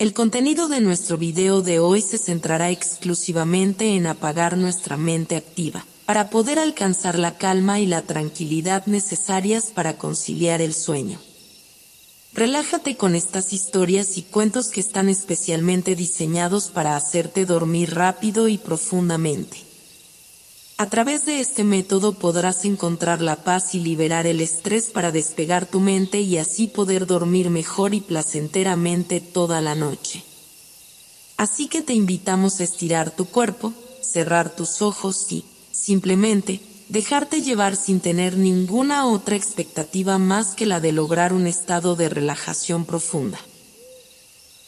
El contenido de nuestro video de hoy se centrará exclusivamente en apagar nuestra mente activa, para poder alcanzar la calma y la tranquilidad necesarias para conciliar el sueño. Relájate con estas historias y cuentos que están especialmente diseñados para hacerte dormir rápido y profundamente. A través de este método podrás encontrar la paz y liberar el estrés para despegar tu mente y así poder dormir mejor y placenteramente toda la noche. Así que te invitamos a estirar tu cuerpo, cerrar tus ojos y, simplemente, dejarte llevar sin tener ninguna otra expectativa más que la de lograr un estado de relajación profunda.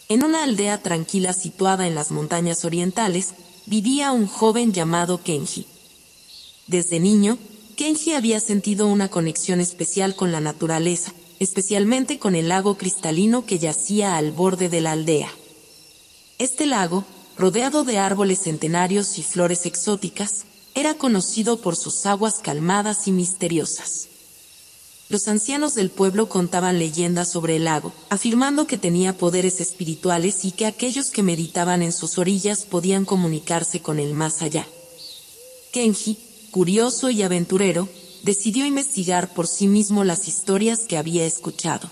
En una aldea tranquila situada en las montañas orientales, vivía un joven llamado Kenji. Desde niño, Kenji había sentido una conexión especial con la naturaleza, especialmente con el lago cristalino que yacía al borde de la aldea. Este lago, rodeado de árboles centenarios y flores exóticas, era conocido por sus aguas calmadas y misteriosas. Los ancianos del pueblo contaban leyendas sobre el lago, afirmando que tenía poderes espirituales y que aquellos que meditaban en sus orillas podían comunicarse con el más allá. Kenji, curioso y aventurero, decidió investigar por sí mismo las historias que había escuchado.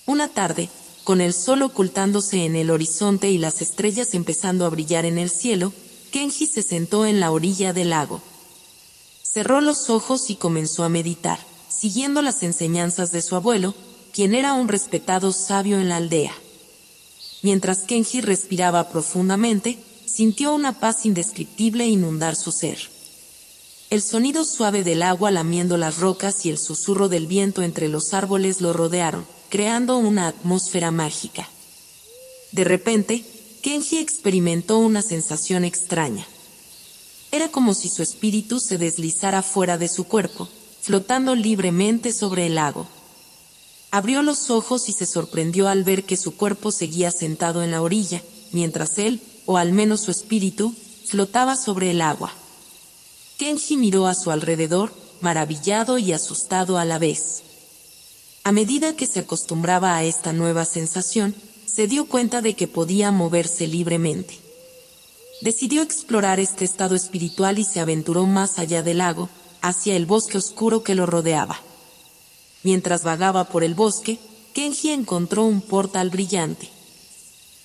Una tarde, con el sol ocultándose en el horizonte y las estrellas empezando a brillar en el cielo, Kenji se sentó en la orilla del lago. Cerró los ojos y comenzó a meditar, siguiendo las enseñanzas de su abuelo, quien era un respetado sabio en la aldea. Mientras Kenji respiraba profundamente, sintió una paz indescriptible inundar su ser. El sonido suave del agua lamiendo las rocas y el susurro del viento entre los árboles lo rodearon, creando una atmósfera mágica. De repente, Kenji experimentó una sensación extraña. Era como si su espíritu se deslizara fuera de su cuerpo, flotando libremente sobre el lago. Abrió los ojos y se sorprendió al ver que su cuerpo seguía sentado en la orilla, mientras él, o al menos su espíritu, flotaba sobre el agua. Kenji miró a su alrededor, maravillado y asustado a la vez. A medida que se acostumbraba a esta nueva sensación, se dio cuenta de que podía moverse libremente. Decidió explorar este estado espiritual y se aventuró más allá del lago, hacia el bosque oscuro que lo rodeaba. Mientras vagaba por el bosque, Kenji encontró un portal brillante.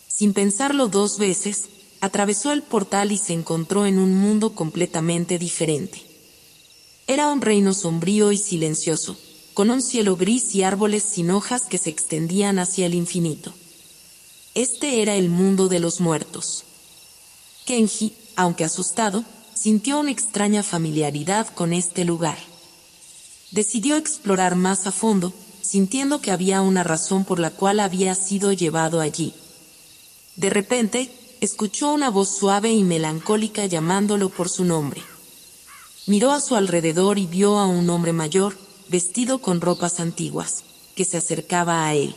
Sin pensarlo dos veces, atravesó el portal y se encontró en un mundo completamente diferente. Era un reino sombrío y silencioso, con un cielo gris y árboles sin hojas que se extendían hacia el infinito. Este era el mundo de los muertos. Kenji, aunque asustado, sintió una extraña familiaridad con este lugar. Decidió explorar más a fondo, sintiendo que había una razón por la cual había sido llevado allí. De repente, escuchó una voz suave y melancólica llamándolo por su nombre. Miró a su alrededor y vio a un hombre mayor, vestido con ropas antiguas, que se acercaba a él.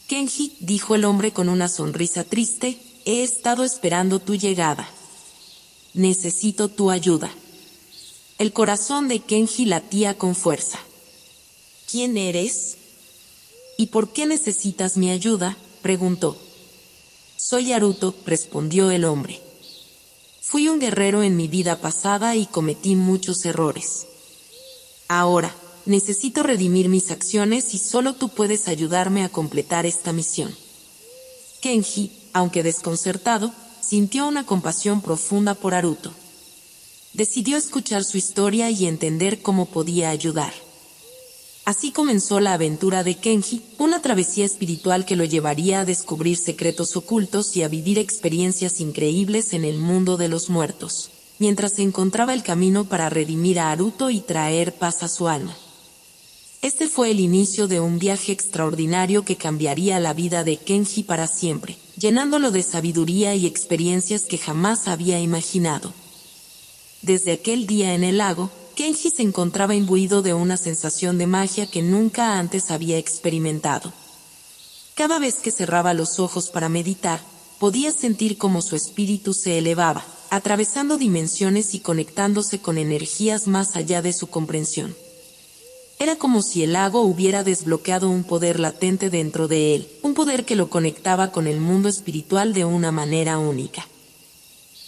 Kenji, dijo el hombre con una sonrisa triste, he estado esperando tu llegada. Necesito tu ayuda. El corazón de Kenji latía con fuerza. ¿Quién eres? ¿Y por qué necesitas mi ayuda?, preguntó. Soy Haruto, respondió el hombre. Fui un guerrero en mi vida pasada y cometí muchos errores. Ahora, necesito redimir mis acciones y solo tú puedes ayudarme a completar esta misión. Kenji, aunque desconcertado, sintió una compasión profunda por Haruto. Decidió escuchar su historia y entender cómo podía ayudar. Así comenzó la aventura de Kenji, una travesía espiritual que lo llevaría a descubrir secretos ocultos y a vivir experiencias increíbles en el mundo de los muertos, mientras se encontraba el camino para redimir a Haruto y traer paz a su alma. Este fue el inicio de un viaje extraordinario que cambiaría la vida de Kenji para siempre, llenándolo de sabiduría y experiencias que jamás había imaginado. Desde aquel día en el lago, Kenji se encontraba imbuido de una sensación de magia que nunca antes había experimentado. Cada vez que cerraba los ojos para meditar, podía sentir cómo su espíritu se elevaba, atravesando dimensiones y conectándose con energías más allá de su comprensión. Era como si el lago hubiera desbloqueado un poder latente dentro de él, un poder que lo conectaba con el mundo espiritual de una manera única.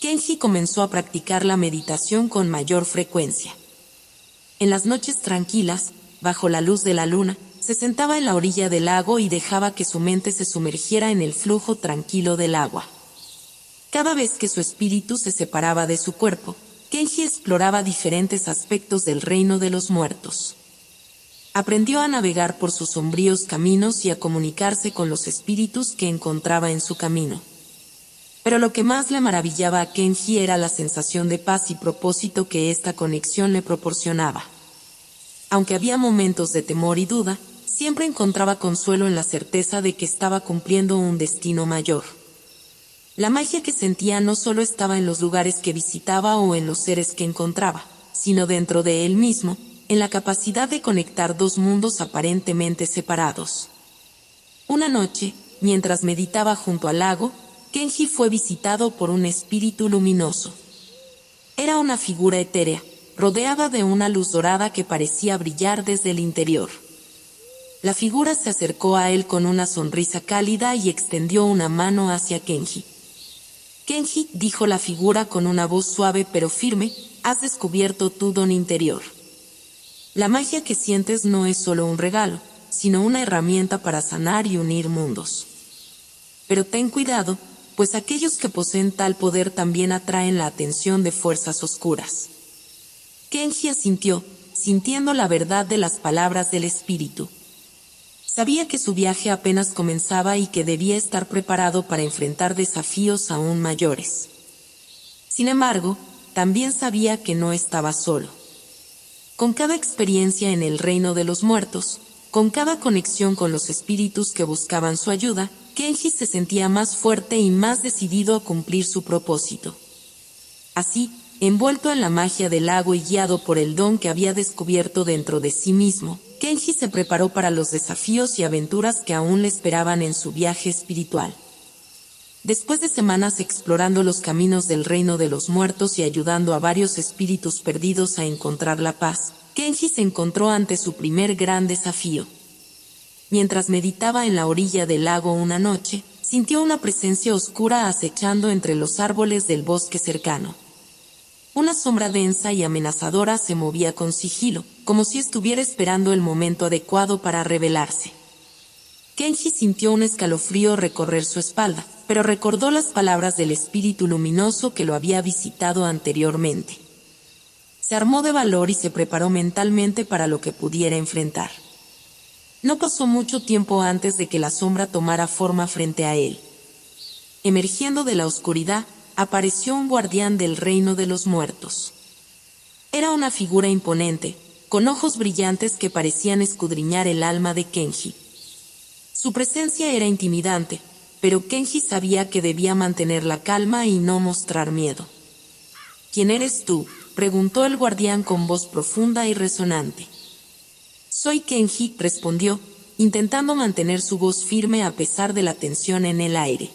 Kenji comenzó a practicar la meditación con mayor frecuencia. En las noches tranquilas, bajo la luz de la luna, se sentaba en la orilla del lago y dejaba que su mente se sumergiera en el flujo tranquilo del agua. Cada vez que su espíritu se separaba de su cuerpo, Kenji exploraba diferentes aspectos del reino de los muertos. Aprendió a navegar por sus sombríos caminos y a comunicarse con los espíritus que encontraba en su camino. Pero lo que más le maravillaba a Kenji era la sensación de paz y propósito que esta conexión le proporcionaba. Aunque había momentos de temor y duda, siempre encontraba consuelo en la certeza de que estaba cumpliendo un destino mayor. La magia que sentía no solo estaba en los lugares que visitaba o en los seres que encontraba, sino dentro de él mismo, en la capacidad de conectar dos mundos aparentemente separados. Una noche, mientras meditaba junto al lago, Kenji fue visitado por un espíritu luminoso. Era una figura etérea, rodeada de una luz dorada que parecía brillar desde el interior. La figura se acercó a él con una sonrisa cálida y extendió una mano hacia Kenji. «Kenji», dijo la figura con una voz suave pero firme, «has descubierto tu don interior. La magia que sientes no es solo un regalo, sino una herramienta para sanar y unir mundos. Pero ten cuidado, pues aquellos que poseen tal poder también atraen la atención de fuerzas oscuras». Kenji asintió, sintiendo la verdad de las palabras del espíritu. Sabía que su viaje apenas comenzaba y que debía estar preparado para enfrentar desafíos aún mayores. Sin embargo, también sabía que no estaba solo. Con cada experiencia en el reino de los muertos, con cada conexión con los espíritus que buscaban su ayuda, Kenji se sentía más fuerte y más decidido a cumplir su propósito. Así, envuelto en la magia del lago y guiado por el don que había descubierto dentro de sí mismo, Kenji se preparó para los desafíos y aventuras que aún le esperaban en su viaje espiritual. Después de semanas explorando los caminos del reino de los muertos y ayudando a varios espíritus perdidos a encontrar la paz, Kenji se encontró ante su primer gran desafío. Mientras meditaba en la orilla del lago una noche, sintió una presencia oscura acechando entre los árboles del bosque cercano. Una sombra densa y amenazadora se movía con sigilo, como si estuviera esperando el momento adecuado para revelarse. Kenji sintió un escalofrío recorrer su espalda, pero recordó las palabras del espíritu luminoso que lo había visitado anteriormente. Se armó de valor y se preparó mentalmente para lo que pudiera enfrentar. No pasó mucho tiempo antes de que la sombra tomara forma frente a él. Emergiendo de la oscuridad, apareció un guardián del reino de los muertos. Era una figura imponente, con ojos brillantes que parecían escudriñar el alma de Kenji. Su presencia era intimidante, pero Kenji sabía que debía mantener la calma y no mostrar miedo. «¿Quién eres tú?», preguntó el guardián con voz profunda y resonante. «Soy Kenji», respondió, intentando mantener su voz firme a pesar de la tensión en el aire.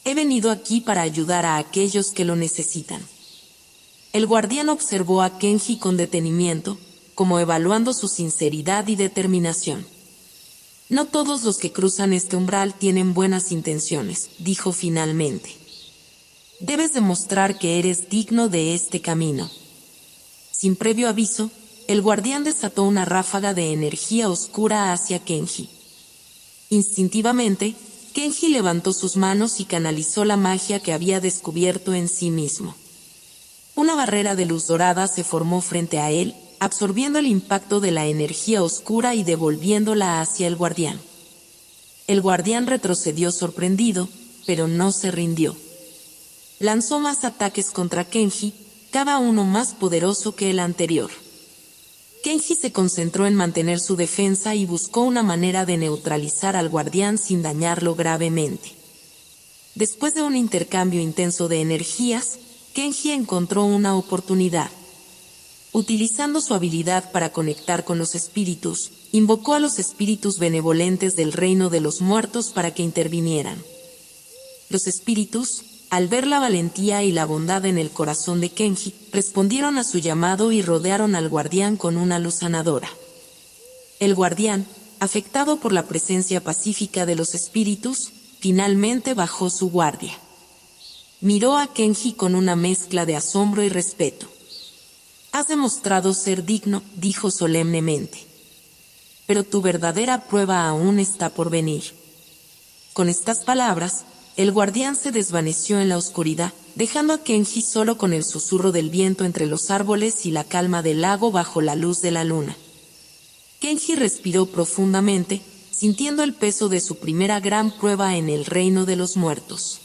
«He venido aquí para ayudar a aquellos que lo necesitan». El guardián observó a Kenji con detenimiento, como evaluando su sinceridad y determinación. «No todos los que cruzan este umbral tienen buenas intenciones», dijo finalmente. «Debes demostrar que eres digno de este camino». Sin previo aviso, el guardián desató una ráfaga de energía oscura hacia Kenji. Instintivamente, Kenji levantó sus manos y canalizó la magia que había descubierto en sí mismo. Una barrera de luz dorada se formó frente a él, absorbiendo el impacto de la energía oscura y devolviéndola hacia el guardián. El guardián retrocedió sorprendido, pero no se rindió. Lanzó más ataques contra Kenji, cada uno más poderoso que el anterior. Kenji se concentró en mantener su defensa y buscó una manera de neutralizar al guardián sin dañarlo gravemente. Después de un intercambio intenso de energías, Kenji encontró una oportunidad. Utilizando su habilidad para conectar con los espíritus, invocó a los espíritus benevolentes del reino de los muertos para que intervinieran. Los espíritus, al ver la valentía y la bondad en el corazón de Kenji, respondieron a su llamado y rodearon al guardián con una luz sanadora. El guardián, afectado por la presencia pacífica de los espíritus, finalmente bajó su guardia. Miró a Kenji con una mezcla de asombro y respeto. «Has demostrado ser digno», dijo solemnemente. «Pero tu verdadera prueba aún está por venir». Con estas palabras, el guardián se desvaneció en la oscuridad, dejando a Kenji solo con el susurro del viento entre los árboles y la calma del lago bajo la luz de la luna. Kenji respiró profundamente, sintiendo el peso de su primera gran prueba en el reino de los muertos.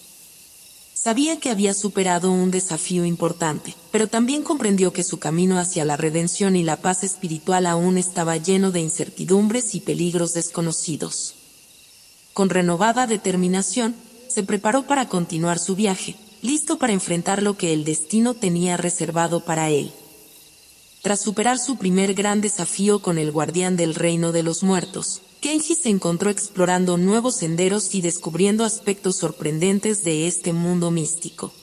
Sabía que había superado un desafío importante, pero también comprendió que su camino hacia la redención y la paz espiritual aún estaba lleno de incertidumbres y peligros desconocidos. Con renovada determinación, se preparó para continuar su viaje, listo para enfrentar lo que el destino tenía reservado para él. Tras superar su primer gran desafío con el guardián del reino de los muertos, Kenji se encontró explorando nuevos senderos y descubriendo aspectos sorprendentes de este mundo místico.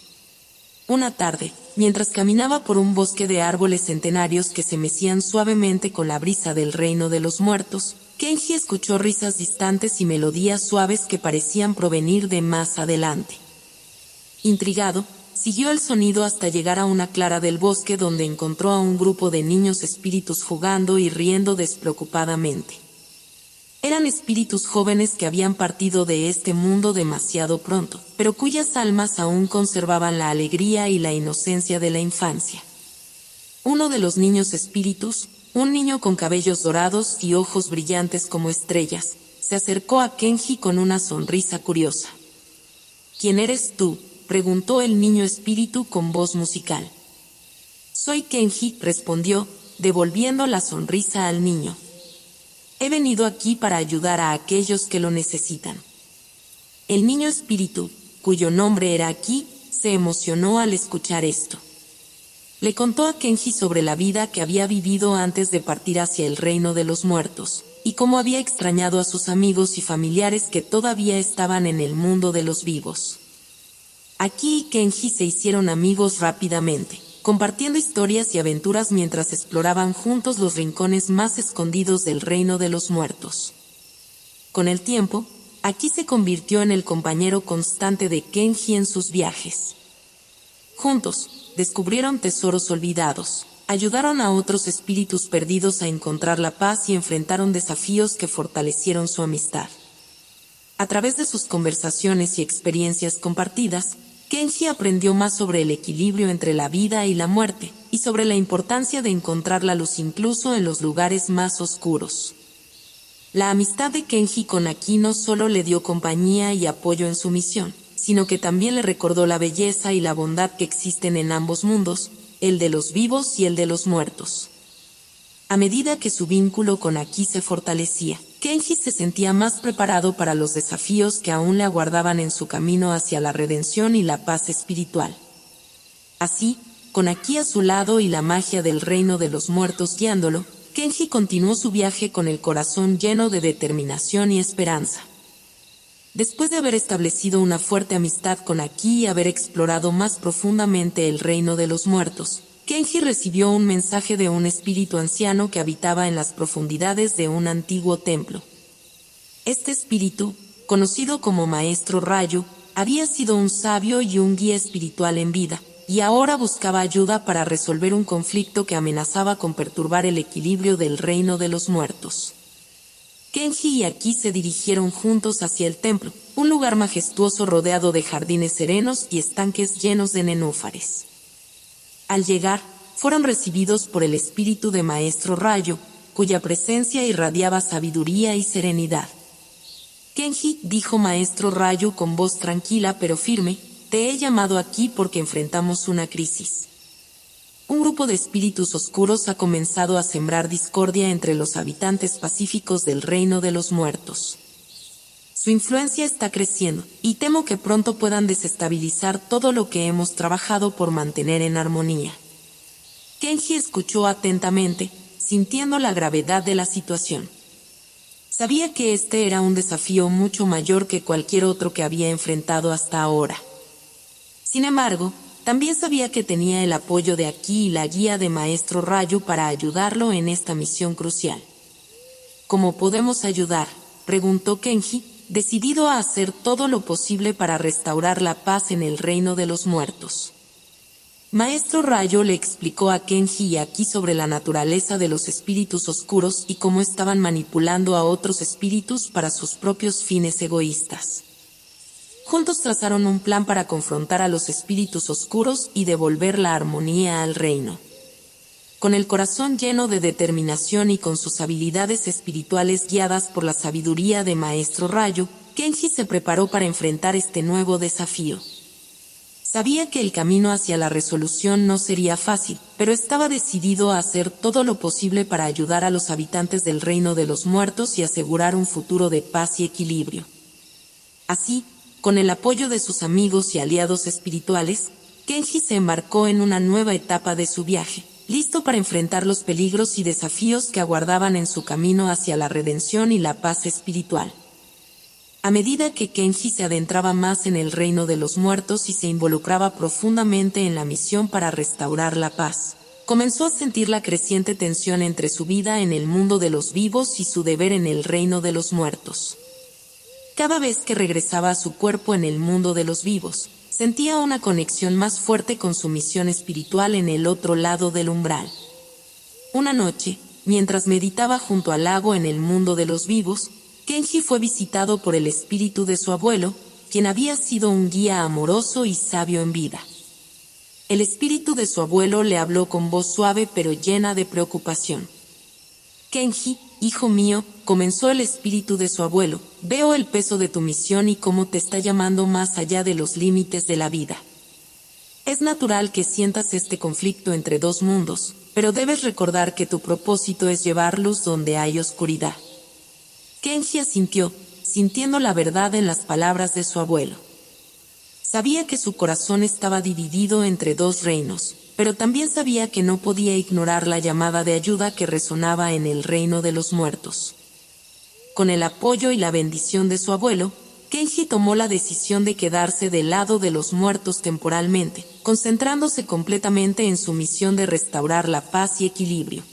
Una tarde, mientras caminaba por un bosque de árboles centenarios que se mecían suavemente con la brisa del reino de los muertos, Kenji escuchó risas distantes y melodías suaves que parecían provenir de más adelante. Intrigado, siguió el sonido hasta llegar a una clara del bosque donde encontró a un grupo de niños espíritus jugando y riendo despreocupadamente. Eran espíritus jóvenes que habían partido de este mundo demasiado pronto, pero cuyas almas aún conservaban la alegría y la inocencia de la infancia. Uno de los niños espíritus, un niño con cabellos dorados y ojos brillantes como estrellas, se acercó a Kenji con una sonrisa curiosa. «¿Quién eres tú?», preguntó el niño espíritu con voz musical. «Soy Kenji», respondió, devolviendo la sonrisa al niño. «He venido aquí para ayudar a aquellos que lo necesitan». El niño espíritu, cuyo nombre era Aki, se emocionó al escuchar esto. Le contó a Kenji sobre la vida que había vivido antes de partir hacia el reino de los muertos, y cómo había extrañado a sus amigos y familiares que todavía estaban en el mundo de los vivos. Aki y Kenji se hicieron amigos rápidamente, compartiendo historias y aventuras mientras exploraban juntos los rincones más escondidos del reino de los muertos. Con el tiempo, Aki se convirtió en el compañero constante de Kenji en sus viajes. Juntos, descubrieron tesoros olvidados, ayudaron a otros espíritus perdidos a encontrar la paz y enfrentaron desafíos que fortalecieron su amistad. A través de sus conversaciones y experiencias compartidas, Kenji aprendió más sobre el equilibrio entre la vida y la muerte, y sobre la importancia de encontrar la luz incluso en los lugares más oscuros. La amistad de Kenji con Aki no solo le dio compañía y apoyo en su misión, sino que también le recordó la belleza y la bondad que existen en ambos mundos, el de los vivos y el de los muertos. A medida que su vínculo con Aki se fortalecía, Kenji se sentía más preparado para los desafíos que aún le aguardaban en su camino hacia la redención y la paz espiritual. Así, con Aki a su lado y la magia del reino de los muertos guiándolo, Kenji continuó su viaje con el corazón lleno de determinación y esperanza. Después de haber establecido una fuerte amistad con Aki y haber explorado más profundamente el reino de los muertos, Kenji recibió un mensaje de un espíritu anciano que habitaba en las profundidades de un antiguo templo. Este espíritu, conocido como Maestro Rayo, había sido un sabio y un guía espiritual en vida, y ahora buscaba ayuda para resolver un conflicto que amenazaba con perturbar el equilibrio del reino de los muertos. Kenji y Aki se dirigieron juntos hacia el templo, un lugar majestuoso rodeado de jardines serenos y estanques llenos de nenúfares. Al llegar, fueron recibidos por el espíritu de Maestro Rayo, cuya presencia irradiaba sabiduría y serenidad. «Kenji», dijo Maestro Rayo con voz tranquila pero firme, «te he llamado aquí porque enfrentamos una crisis. Un grupo de espíritus oscuros ha comenzado a sembrar discordia entre los habitantes pacíficos del reino de los muertos. Su influencia está creciendo, y temo que pronto puedan desestabilizar todo lo que hemos trabajado por mantener en armonía». Kenji escuchó atentamente, sintiendo la gravedad de la situación. Sabía que este era un desafío mucho mayor que cualquier otro que había enfrentado hasta ahora. Sin embargo, también sabía que tenía el apoyo de Aki y la guía de Maestro Rayo para ayudarlo en esta misión crucial. ¿Cómo podemos ayudar?, preguntó Kenji, decidido a hacer todo lo posible para restaurar la paz en el reino de los muertos. Maestro Rayo le explicó a Kenji y Aki sobre la naturaleza de los espíritus oscuros y cómo estaban manipulando a otros espíritus para sus propios fines egoístas. Juntos trazaron un plan para confrontar a los espíritus oscuros y devolver la armonía al reino. Con el corazón lleno de determinación y con sus habilidades espirituales guiadas por la sabiduría de Maestro Rayo, Kenji se preparó para enfrentar este nuevo desafío. Sabía que el camino hacia la resolución no sería fácil, pero estaba decidido a hacer todo lo posible para ayudar a los habitantes del reino de los muertos y asegurar un futuro de paz y equilibrio. Así, con el apoyo de sus amigos y aliados espirituales, Kenji se embarcó en una nueva etapa de su viaje, listo para enfrentar los peligros y desafíos que aguardaban en su camino hacia la redención y la paz espiritual. A medida que Kenji se adentraba más en el reino de los muertos y se involucraba profundamente en la misión para restaurar la paz, comenzó a sentir la creciente tensión entre su vida en el mundo de los vivos y su deber en el reino de los muertos. Cada vez que regresaba a su cuerpo en el mundo de los vivos, sentía una conexión más fuerte con su misión espiritual en el otro lado del umbral. Una noche, mientras meditaba junto al lago en el mundo de los vivos, Kenji fue visitado por el espíritu de su abuelo, quien había sido un guía amoroso y sabio en vida. El espíritu de su abuelo le habló con voz suave pero llena de preocupación. «Kenji, hijo mío», comenzó el espíritu de su abuelo, «veo el peso de tu misión y cómo te está llamando más allá de los límites de la vida. Es natural que sientas este conflicto entre dos mundos, pero debes recordar que tu propósito es llevar luz donde hay oscuridad». Kenji asintió, sintiendo la verdad en las palabras de su abuelo. Sabía que su corazón estaba dividido entre dos reinos, pero también sabía que no podía ignorar la llamada de ayuda que resonaba en el reino de los muertos. Con el apoyo y la bendición de su abuelo, Kenji tomó la decisión de quedarse del lado de los muertos temporalmente, concentrándose completamente en su misión de restaurar la paz y equilibrio.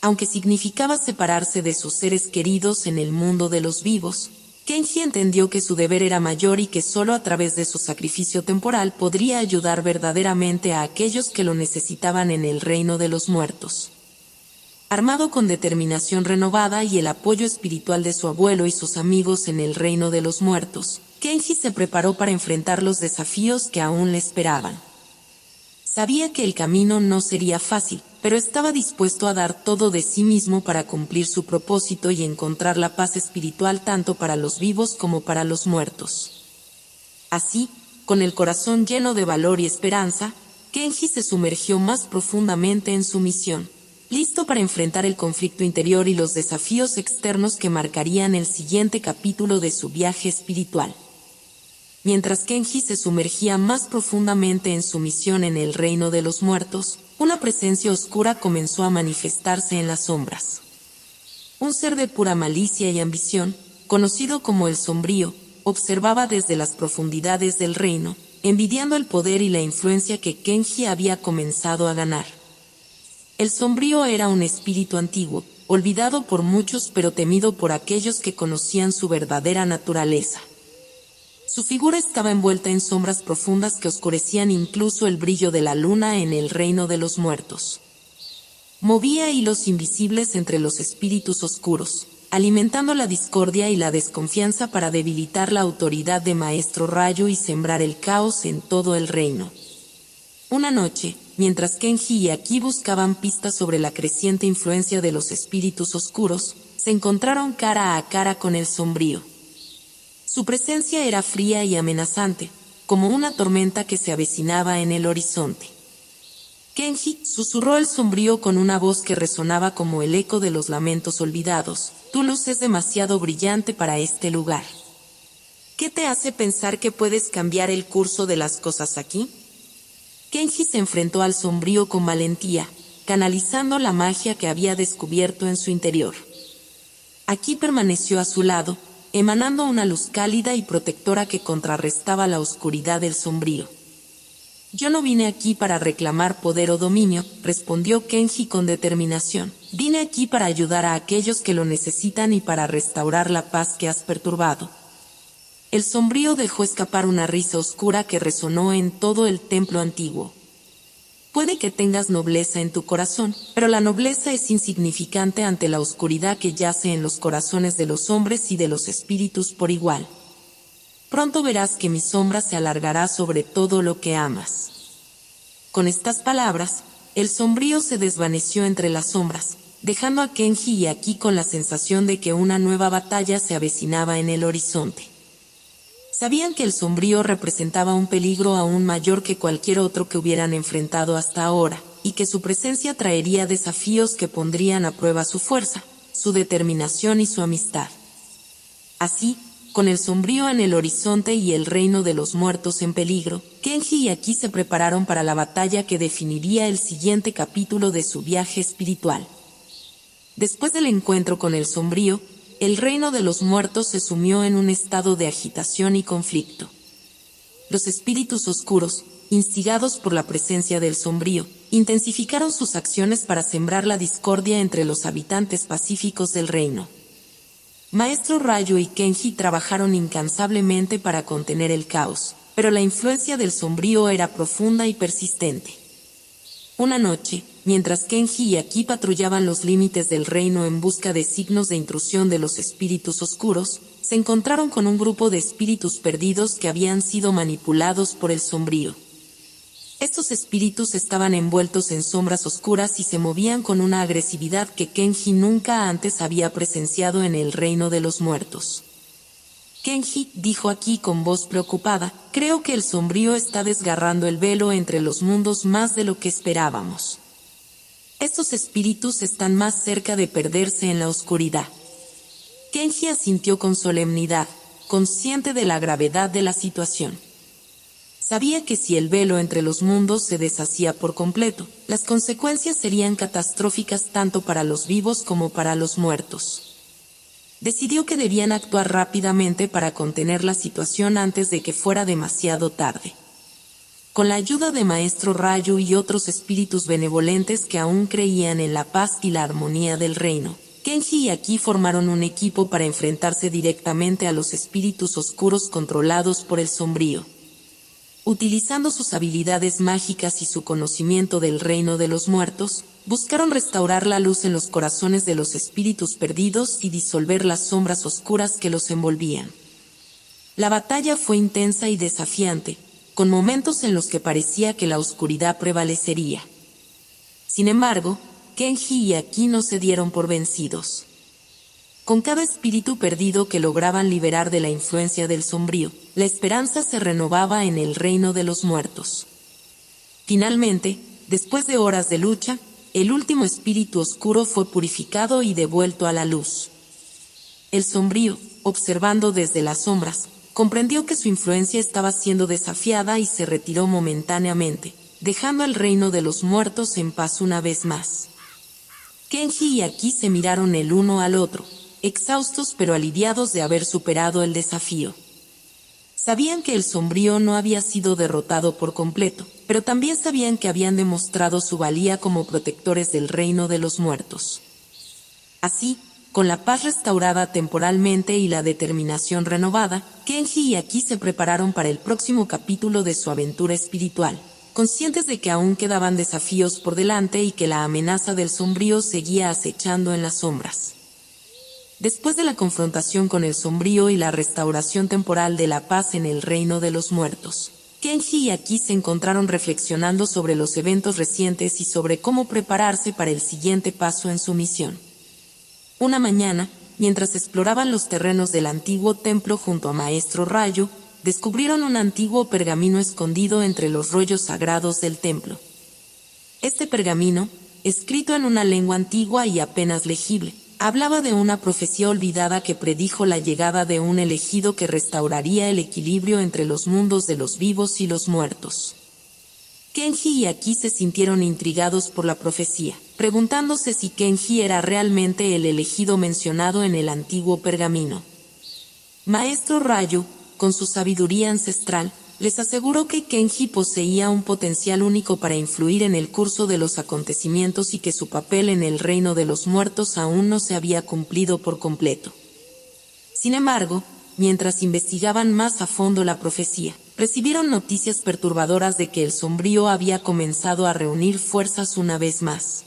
Aunque significaba separarse de sus seres queridos en el mundo de los vivos, Kenji entendió que su deber era mayor y que solo a través de su sacrificio temporal podría ayudar verdaderamente a aquellos que lo necesitaban en el reino de los muertos. Armado con determinación renovada y el apoyo espiritual de su abuelo y sus amigos en el reino de los muertos, Kenji se preparó para enfrentar los desafíos que aún le esperaban. Sabía que el camino no sería fácil, pero estaba dispuesto a dar todo de sí mismo para cumplir su propósito y encontrar la paz espiritual tanto para los vivos como para los muertos. Así, con el corazón lleno de valor y esperanza, Kenji se sumergió más profundamente en su misión, listo para enfrentar el conflicto interior y los desafíos externos que marcarían el siguiente capítulo de su viaje espiritual. Mientras Kenji se sumergía más profundamente en su misión en el reino de los muertos, una presencia oscura comenzó a manifestarse en las sombras. Un ser de pura malicia y ambición, conocido como el Sombrío, observaba desde las profundidades del reino, envidiando el poder y la influencia que Kenji había comenzado a ganar. El Sombrío era un espíritu antiguo, olvidado por muchos pero temido por aquellos que conocían su verdadera naturaleza. Su figura estaba envuelta en sombras profundas que oscurecían incluso el brillo de la luna en el reino de los muertos. Movía hilos invisibles entre los espíritus oscuros, alimentando la discordia y la desconfianza para debilitar la autoridad de Maestro Rayo y sembrar el caos en todo el reino. Una noche, mientras Kenji y Aki buscaban pistas sobre la creciente influencia de los espíritus oscuros, se encontraron cara a cara con el Sombrío. Su presencia era fría y amenazante, como una tormenta que se avecinaba en el horizonte. «Kenji», susurró el Sombrío con una voz que resonaba como el eco de los lamentos olvidados, «tu luz es demasiado brillante para este lugar. ¿Qué te hace pensar que puedes cambiar el curso de las cosas aquí?» Kenji se enfrentó al Sombrío con valentía, canalizando la magia que había descubierto en su interior. Aki permaneció a su lado, emanando una luz cálida y protectora que contrarrestaba la oscuridad del Sombrío. «Yo no vine aquí para reclamar poder o dominio», respondió Kenji con determinación. Vine aquí para ayudar a aquellos que lo necesitan y para restaurar la paz que has perturbado. El sombrío dejó escapar una risa oscura que resonó en todo el templo antiguo. Puede que tengas nobleza en tu corazón, pero la nobleza es insignificante ante la oscuridad que yace en los corazones de los hombres y de los espíritus por igual. Pronto verás que mi sombra se alargará sobre todo lo que amas. Con estas palabras, el sombrío se desvaneció entre las sombras, dejando a Kenji y Aki con la sensación de que una nueva batalla se avecinaba en el horizonte. Sabían que el sombrío representaba un peligro aún mayor que cualquier otro que hubieran enfrentado hasta ahora, y que su presencia traería desafíos que pondrían a prueba su fuerza, su determinación y su amistad. Así, con el sombrío en el horizonte y el reino de los muertos en peligro, Kenji y Aki se prepararon para la batalla que definiría el siguiente capítulo de su viaje espiritual. Después del encuentro con el sombrío, el reino de los muertos se sumió en un estado de agitación y conflicto. Los espíritus oscuros, instigados por la presencia del sombrío, intensificaron sus acciones para sembrar la discordia entre los habitantes pacíficos del reino. Maestro Rayo y Kenji trabajaron incansablemente para contener el caos, pero la influencia del sombrío era profunda y persistente. Una noche, mientras Kenji y Aki patrullaban los límites del reino en busca de signos de intrusión de los espíritus oscuros, se encontraron con un grupo de espíritus perdidos que habían sido manipulados por el sombrío. Estos espíritus estaban envueltos en sombras oscuras y se movían con una agresividad que Kenji nunca antes había presenciado en el reino de los muertos. Kenji, dijo Aki con voz preocupada, creo que el sombrío está desgarrando el velo entre los mundos más de lo que esperábamos. Estos espíritus están más cerca de perderse en la oscuridad. Kenji asintió con solemnidad, consciente de la gravedad de la situación. Sabía que si el velo entre los mundos se deshacía por completo, las consecuencias serían catastróficas tanto para los vivos como para los muertos. Decidió que debían actuar rápidamente para contener la situación antes de que fuera demasiado tarde. Con la ayuda de Maestro Rayo y otros espíritus benevolentes que aún creían en la paz y la armonía del reino, Kenji y Aki formaron un equipo para enfrentarse directamente a los espíritus oscuros controlados por el sombrío. Utilizando sus habilidades mágicas y su conocimiento del reino de los muertos, buscaron restaurar la luz en los corazones de los espíritus perdidos y disolver las sombras oscuras que los envolvían. La batalla fue intensa y desafiante, con momentos en los que parecía que la oscuridad prevalecería. Sin embargo, Kenji y Aki no se dieron por vencidos. Con cada espíritu perdido que lograban liberar de la influencia del sombrío, la esperanza se renovaba en el reino de los muertos. Finalmente, después de horas de lucha, el último espíritu oscuro fue purificado y devuelto a la luz. El sombrío, observando desde las sombras, comprendió que su influencia estaba siendo desafiada y se retiró momentáneamente, dejando el reino de los muertos en paz una vez más. Kenji y Aki se miraron el uno al otro, exhaustos pero aliviados de haber superado el desafío. Sabían que el sombrío no había sido derrotado por completo, pero también sabían que habían demostrado su valía como protectores del reino de los muertos. Así, con la paz restaurada temporalmente y la determinación renovada, Kenji y Aki se prepararon para el próximo capítulo de su aventura espiritual, conscientes de que aún quedaban desafíos por delante y que la amenaza del sombrío seguía acechando en las sombras. Después de la confrontación con el sombrío y la restauración temporal de la paz en el reino de los muertos, Kenji y Aki se encontraron reflexionando sobre los eventos recientes y sobre cómo prepararse para el siguiente paso en su misión. Una mañana, mientras exploraban los terrenos del antiguo templo junto a Maestro Rayo, descubrieron un antiguo pergamino escondido entre los rollos sagrados del templo. Este pergamino, escrito en una lengua antigua y apenas legible, hablaba de una profecía olvidada que predijo la llegada de un elegido que restauraría el equilibrio entre los mundos de los vivos y los muertos. Kenji y Aki se sintieron intrigados por la profecía, preguntándose si Kenji era realmente el elegido mencionado en el antiguo pergamino. Maestro Rayo, con su sabiduría ancestral, les aseguró que Kenji poseía un potencial único para influir en el curso de los acontecimientos y que su papel en el reino de los muertos aún no se había cumplido por completo. Sin embargo, mientras investigaban más a fondo la profecía, recibieron noticias perturbadoras de que el Sombrío había comenzado a reunir fuerzas una vez más.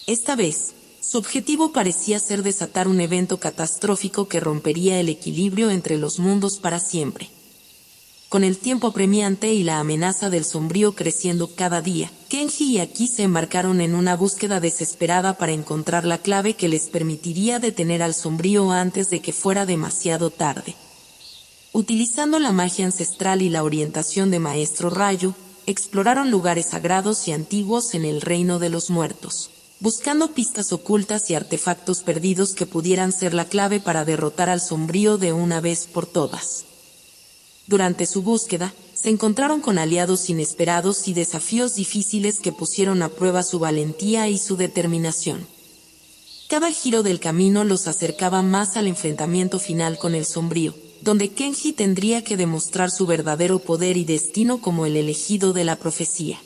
Esta vez, su objetivo parecía ser desatar un evento catastrófico que rompería el equilibrio entre los mundos para siempre. Con el tiempo apremiante y la amenaza del Sombrío creciendo cada día, Kenji y Aki se embarcaron en una búsqueda desesperada para encontrar la clave que les permitiría detener al Sombrío antes de que fuera demasiado tarde. Utilizando la magia ancestral y la orientación de Maestro Rayo, exploraron lugares sagrados y antiguos en el reino de los muertos, buscando pistas ocultas y artefactos perdidos que pudieran ser la clave para derrotar al Sombrío de una vez por todas. Durante su búsqueda, se encontraron con aliados inesperados y desafíos difíciles que pusieron a prueba su valentía y su determinación. Cada giro del camino los acercaba más al enfrentamiento final con el Sombrío, donde Kenji tendría que demostrar su verdadero poder y destino como el elegido de la profecía.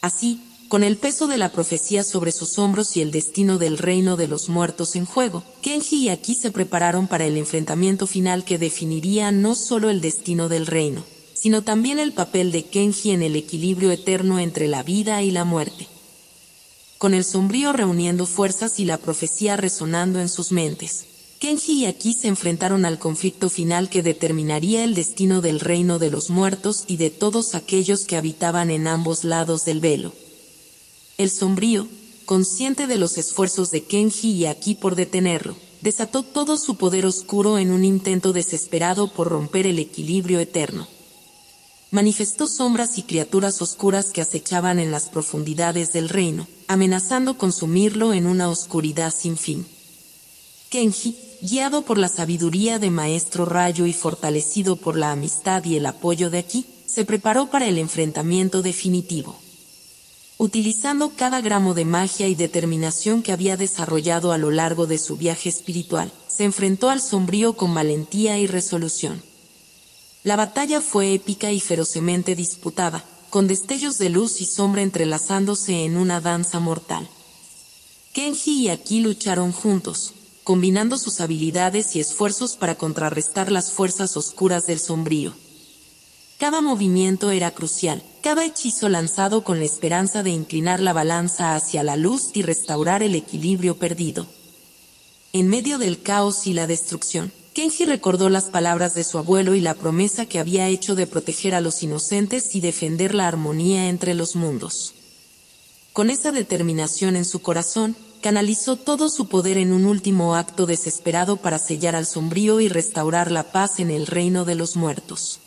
Así, con el peso de la profecía sobre sus hombros y el destino del reino de los muertos en juego, Kenji y Aki se prepararon para el enfrentamiento final que definiría no solo el destino del reino, sino también el papel de Kenji en el equilibrio eterno entre la vida y la muerte. Con el Sombrío reuniendo fuerzas y la profecía resonando en sus mentes, Kenji y Aki se enfrentaron al conflicto final que determinaría el destino del reino de los muertos y de todos aquellos que habitaban en ambos lados del velo. El Sombrío, consciente de los esfuerzos de Kenji y Aki por detenerlo, desató todo su poder oscuro en un intento desesperado por romper el equilibrio eterno. Manifestó sombras y criaturas oscuras que acechaban en las profundidades del reino, amenazando consumirlo en una oscuridad sin fin. Kenji, guiado por la sabiduría de Maestro Rayo y fortalecido por la amistad y el apoyo de Aki, se preparó para el enfrentamiento definitivo. Utilizando cada gramo de magia y determinación que había desarrollado a lo largo de su viaje espiritual, se enfrentó al Sombrío con valentía y resolución. La batalla fue épica y ferozmente disputada, con destellos de luz y sombra entrelazándose en una danza mortal. Kenji y Aki lucharon juntos, combinando sus habilidades y esfuerzos para contrarrestar las fuerzas oscuras del Sombrío. Cada movimiento era crucial, cada hechizo lanzado con la esperanza de inclinar la balanza hacia la luz y restaurar el equilibrio perdido. En medio del caos y la destrucción, Kenji recordó las palabras de su abuelo y la promesa que había hecho de proteger a los inocentes y defender la armonía entre los mundos. Con esa determinación en su corazón, canalizó todo su poder en un último acto desesperado para sellar al Sombrío y restaurar la paz en el reino de los muertos.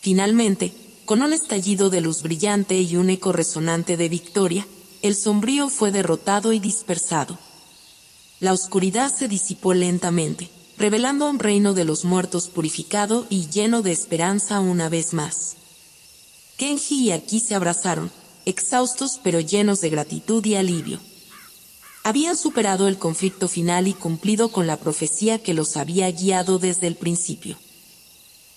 Finalmente, con un estallido de luz brillante y un eco resonante de victoria, el Sombrío fue derrotado y dispersado. La oscuridad se disipó lentamente, revelando un reino de los muertos purificado y lleno de esperanza una vez más. Kenji y Aki se abrazaron, exhaustos pero llenos de gratitud y alivio. Habían superado el conflicto final y cumplido con la profecía que los había guiado desde el principio.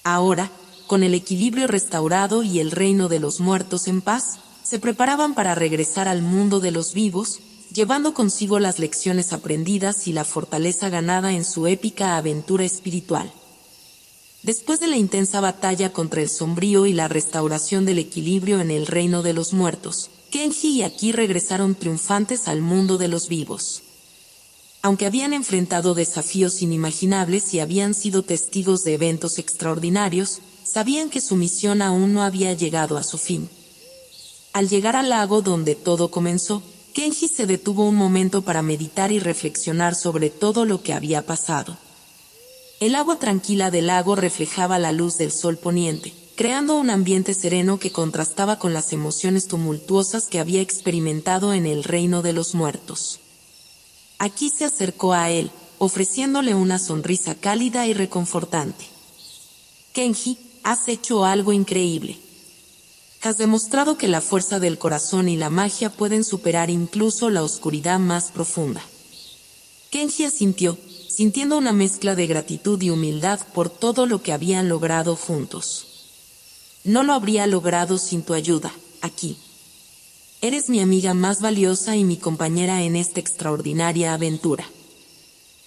Ahora, con el equilibrio restaurado y el reino de los muertos en paz, se preparaban para regresar al mundo de los vivos, llevando consigo las lecciones aprendidas y la fortaleza ganada en su épica aventura espiritual. Después de la intensa batalla contra el Sombrío y la restauración del equilibrio en el reino de los muertos, Kenji y Aki regresaron triunfantes al mundo de los vivos. Aunque habían enfrentado desafíos inimaginables y habían sido testigos de eventos extraordinarios, sabían que su misión aún no había llegado a su fin. Al llegar al lago donde todo comenzó, Kenji se detuvo un momento para meditar y reflexionar sobre todo lo que había pasado. El agua tranquila del lago reflejaba la luz del sol poniente, creando un ambiente sereno que contrastaba con las emociones tumultuosas que había experimentado en el reino de los muertos. Aki se acercó a él, ofreciéndole una sonrisa cálida y reconfortante. Kenji, has hecho algo increíble. Has demostrado que la fuerza del corazón y la magia pueden superar incluso la oscuridad más profunda. Kenji asintió, sintiendo una mezcla de gratitud y humildad por todo lo que habían logrado juntos. No lo habría logrado sin tu ayuda, Aki. Eres mi amiga más valiosa y mi compañera en esta extraordinaria aventura.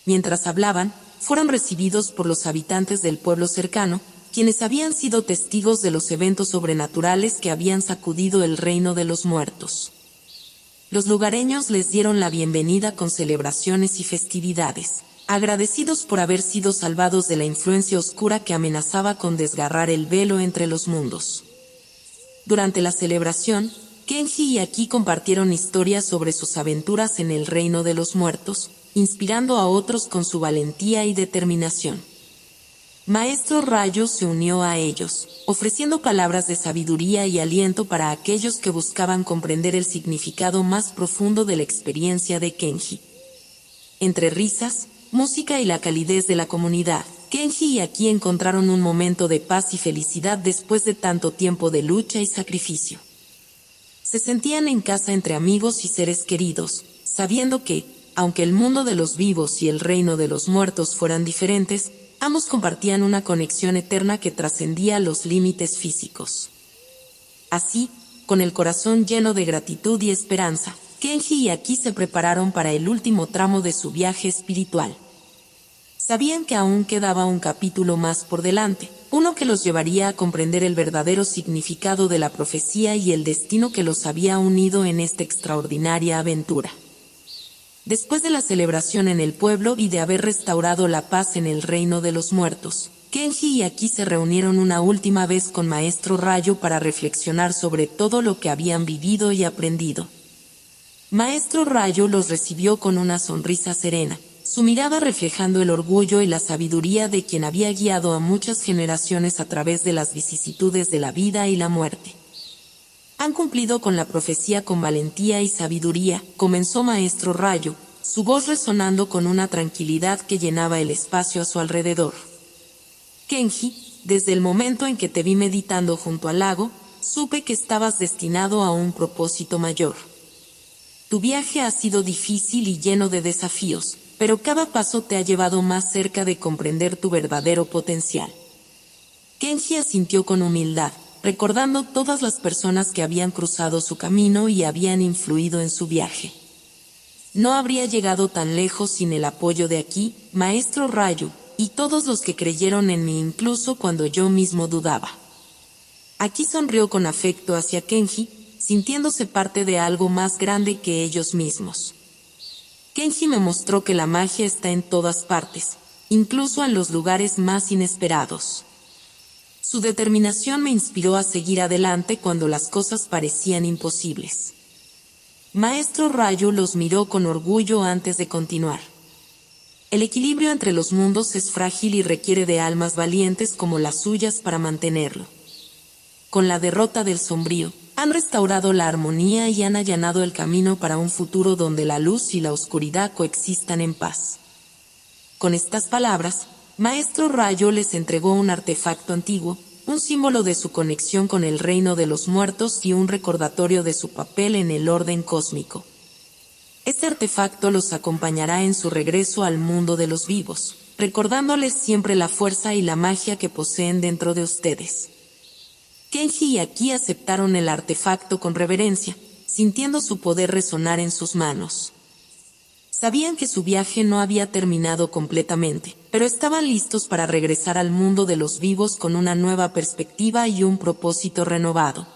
Mientras hablaban, fueron recibidos por los habitantes del pueblo cercano, quienes habían sido testigos de los eventos sobrenaturales que habían sacudido el reino de los muertos. Los lugareños les dieron la bienvenida con celebraciones y festividades, agradecidos por haber sido salvados de la influencia oscura que amenazaba con desgarrar el velo entre los mundos. Durante la celebración, Kenji y Aki compartieron historias sobre sus aventuras en el reino de los muertos, inspirando a otros con su valentía y determinación. Maestro Rayo se unió a ellos, ofreciendo palabras de sabiduría y aliento para aquellos que buscaban comprender el significado más profundo de la experiencia de Kenji. Entre risas, música y la calidez de la comunidad, Kenji y Aki encontraron un momento de paz y felicidad después de tanto tiempo de lucha y sacrificio. Se sentían en casa entre amigos y seres queridos, sabiendo que, aunque el mundo de los vivos y el reino de los muertos fueran diferentes, ambos compartían una conexión eterna que trascendía los límites físicos. Así, con el corazón lleno de gratitud y esperanza, Kenji y Aki se prepararon para el último tramo de su viaje espiritual. Sabían que aún quedaba un capítulo más por delante, uno que los llevaría a comprender el verdadero significado de la profecía y el destino que los había unido en esta extraordinaria aventura. Después de la celebración en el pueblo y de haber restaurado la paz en el reino de los muertos, Kenji y Aki se reunieron una última vez con Maestro Rayo para reflexionar sobre todo lo que habían vivido y aprendido. Maestro Rayo los recibió con una sonrisa serena, su mirada reflejando el orgullo y la sabiduría de quien había guiado a muchas generaciones a través de las vicisitudes de la vida y la muerte. Han cumplido con la profecía con valentía y sabiduría, comenzó Maestro Rayo, su voz resonando con una tranquilidad que llenaba el espacio a su alrededor. Kenji, desde el momento en que te vi meditando junto al lago, supe que estabas destinado a un propósito mayor. Tu viaje ha sido difícil y lleno de desafíos, pero cada paso te ha llevado más cerca de comprender tu verdadero potencial. Kenji asintió con humildad, recordando todas las personas que habían cruzado su camino y habían influido en su viaje. No habría llegado tan lejos sin el apoyo de Aki, Maestro Rayo, y todos los que creyeron en mí incluso cuando yo mismo dudaba. Aki sonrió con afecto hacia Kenji, sintiéndose parte de algo más grande que ellos mismos. Kenji me mostró que la magia está en todas partes, incluso en los lugares más inesperados. Su determinación me inspiró a seguir adelante cuando las cosas parecían imposibles. Maestro Rayo los miró con orgullo antes de continuar. El equilibrio entre los mundos es frágil y requiere de almas valientes como las suyas para mantenerlo. Con la derrota del sombrío, han restaurado la armonía y han allanado el camino para un futuro donde la luz y la oscuridad coexistan en paz. Con estas palabras, Maestro Rayo les entregó un artefacto antiguo, un símbolo de su conexión con el reino de los muertos y un recordatorio de su papel en el orden cósmico. Este artefacto los acompañará en su regreso al mundo de los vivos, recordándoles siempre la fuerza y la magia que poseen dentro de ustedes. Kenji y Aki aceptaron el artefacto con reverencia, sintiendo su poder resonar en sus manos. Sabían que su viaje no había terminado completamente, pero estaban listos para regresar al mundo de los vivos con una nueva perspectiva y un propósito renovado.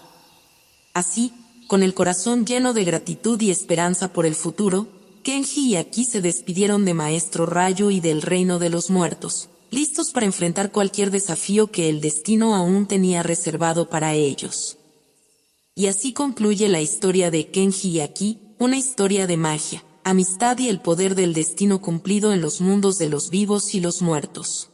Así, con el corazón lleno de gratitud y esperanza por el futuro, Kenji y Aki se despidieron de Maestro Rayo y del reino de los muertos, listos para enfrentar cualquier desafío que el destino aún tenía reservado para ellos. Y así concluye la historia de Kenji y Aki, una historia de magia, amistad y el poder del destino cumplido en los mundos de los vivos y los muertos.